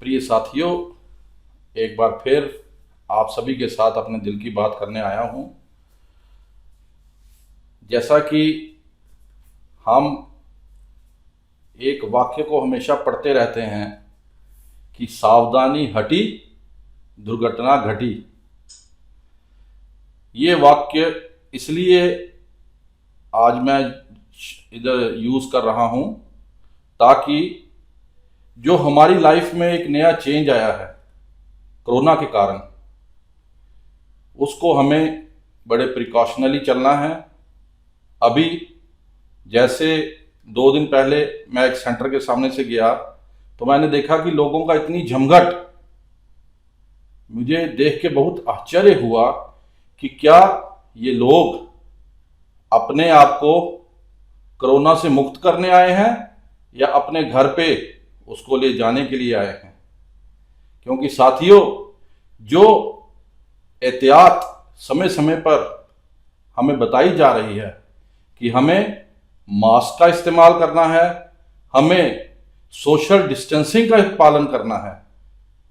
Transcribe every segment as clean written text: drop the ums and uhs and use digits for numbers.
प्रिय साथियों, एक बार फिर आप सभी के साथ अपने दिल की बात करने आया हूं। जैसा कि हम एक वाक्य को हमेशा पढ़ते रहते हैं कि सावधानी हटी दुर्घटना घटी। ये वाक्य इसलिए आज मैं इधर यूज़ कर रहा हूं ताकि जो हमारी लाइफ में एक नया चेंज आया है कोरोना के कारण, उसको हमें बड़े प्रिकॉशनली चलना है। अभी जैसे 2 दिन पहले मैं एक सेंटर के सामने से गया तो मैंने देखा कि लोगों का इतनी जमघट, मुझे देख के बहुत आश्चर्य हुआ कि क्या ये लोग अपने आप को कोरोना से मुक्त करने आए हैं या अपने घर पे उसको ले जाने के लिए आए हैं। क्योंकि साथियों, जो एहतियात समय समय पर हमें बताई जा रही है कि हमें मास्क का इस्तेमाल करना है, हमें सोशल डिस्टेंसिंग का पालन करना है,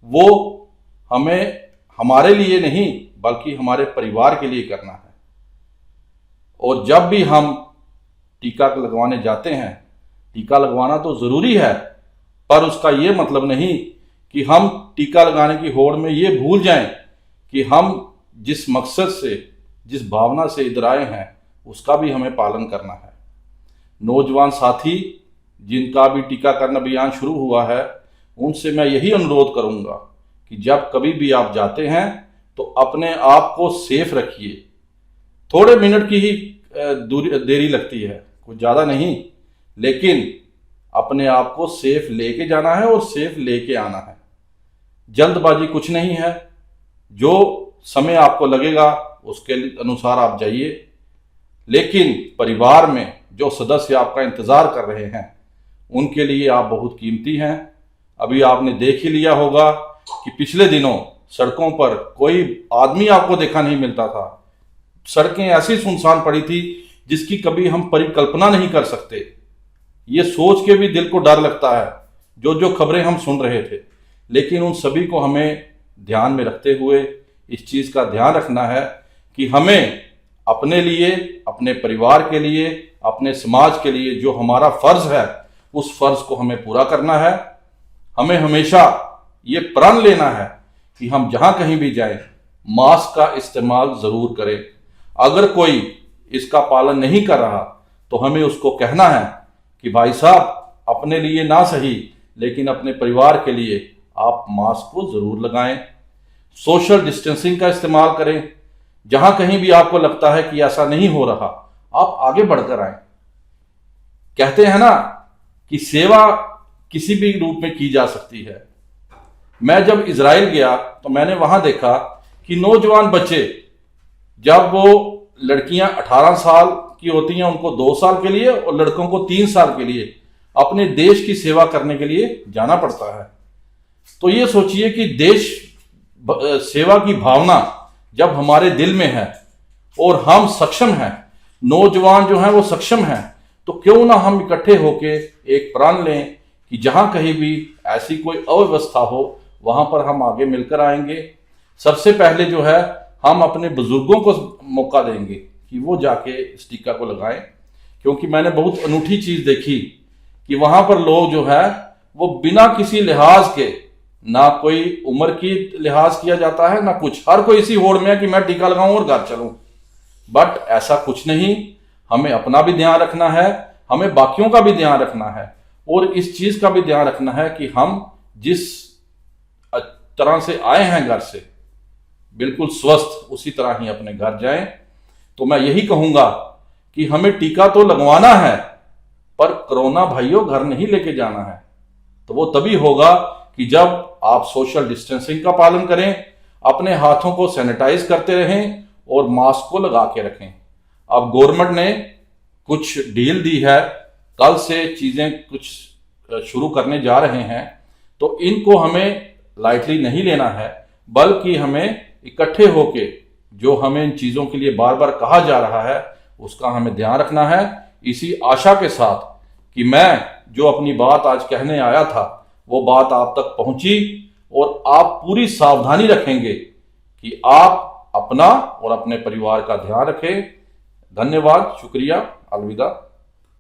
वो हमें हमारे लिए नहीं बल्कि हमारे परिवार के लिए करना है। और जब भी हम टीका लगवाने जाते हैं, टीका लगवाना तो ज़रूरी है, पर उसका ये मतलब नहीं कि हम टीका लगाने की होड़ में ये भूल जाएं कि हम जिस मकसद से, जिस भावना से इधर आए हैं, उसका भी हमें पालन करना है। नौजवान साथी जिनका भी टीकाकरण अभियान शुरू हुआ है, उनसे मैं यही अनुरोध करूंगा कि जब कभी भी आप जाते हैं तो अपने आप को सेफ रखिए। थोड़े मिनट की ही देरी लगती है, कुछ ज़्यादा नहीं, लेकिन अपने आप को सेफ लेके जाना है और सेफ लेके आना है। जल्दबाजी कुछ नहीं है, जो समय आपको लगेगा उसके अनुसार आप जाइए, लेकिन परिवार में जो सदस्य आपका इंतज़ार कर रहे हैं उनके लिए आप बहुत कीमती हैं। अभी आपने देख ही लिया होगा कि पिछले दिनों सड़कों पर कोई आदमी आपको देखा नहीं मिलता था। सड़कें ऐसी सुनसान पड़ी थी जिसकी कभी हम परिकल्पना नहीं कर सकते। ये सोच के भी दिल को डर लगता है जो जो खबरें हम सुन रहे थे। लेकिन उन सभी को हमें ध्यान में रखते हुए इस चीज़ का ध्यान रखना है कि हमें अपने लिए, अपने परिवार के लिए, अपने समाज के लिए जो हमारा फ़र्ज़ है उस फ़र्ज़ को हमें पूरा करना है। हमें हमेशा ये प्रण लेना है कि हम जहाँ कहीं भी जाएं मास्क का इस्तेमाल ज़रूर करें। अगर कोई इसका पालन नहीं कर रहा तो हमें उसको कहना है कि भाई साहब, अपने लिए ना सही लेकिन अपने परिवार के लिए आप मास्क को ज़रूर लगाएं। सोशल डिस्टेंसिंग का इस्तेमाल करें। जहां कहीं भी आपको लगता है कि ऐसा नहीं हो रहा, आप आगे बढ़कर आएं। कहते हैं ना कि सेवा किसी भी रूप में की जा सकती है। मैं जब इजराइल गया तो मैंने वहां देखा कि नौजवान बच्चे, जब वो लड़कियां 18 साल की होती हैं उनको 2 साल के लिए और लड़कों को 3 साल के लिए अपने देश की सेवा करने के लिए जाना पड़ता है। तो ये सोचिए कि देश सेवा की भावना जब हमारे दिल में है और हम सक्षम हैं, नौजवान जो हैं वो सक्षम हैं, तो क्यों ना हम इकट्ठे होके एक प्रण लें कि जहां कहीं भी ऐसी कोई अव्यवस्था हो वहां पर हम आगे मिलकर आएंगे। सबसे पहले जो है हम अपने बुजुर्गों को मौका देंगे कि वो जाके इस टीका को लगाएं। क्योंकि मैंने बहुत अनूठी चीज़ देखी कि वहाँ पर लोग जो है वो बिना किसी लिहाज के, ना कोई उम्र की लिहाज किया जाता है ना कुछ, हर कोई इसी होड़ में है कि मैं टीका लगाऊं और घर चलूं। बट ऐसा कुछ नहीं। हमें अपना भी ध्यान रखना है, हमें बाकियों का भी ध्यान रखना है और इस चीज़ का भी ध्यान रखना है कि हम जिस तरह से आए हैं घर से बिल्कुल स्वस्थ, उसी तरह ही अपने घर जाएं। तो मैं यही कहूंगा कि हमें टीका तो लगवाना है, पर कोरोना भाइयों घर नहीं लेके जाना है। तो वो तभी होगा कि जब आप सोशल डिस्टेंसिंग का पालन करें, अपने हाथों को सैनिटाइज करते रहें और मास्क को लगा के रखें। अब गवर्नमेंट ने कुछ डील दी है, कल से चीज़ें कुछ शुरू करने जा रहे हैं, तो इनको हमें लाइटली नहीं लेना है, बल्कि हमें इकट्ठे होके जो हमें इन चीज़ों के लिए बार बार कहा जा रहा है उसका हमें ध्यान रखना है। इसी आशा के साथ कि मैं जो अपनी बात आज कहने आया था वो बात आप तक पहुंची और आप पूरी सावधानी रखेंगे कि आप अपना और अपने परिवार का ध्यान रखें। धन्यवाद, शुक्रिया, अलविदा।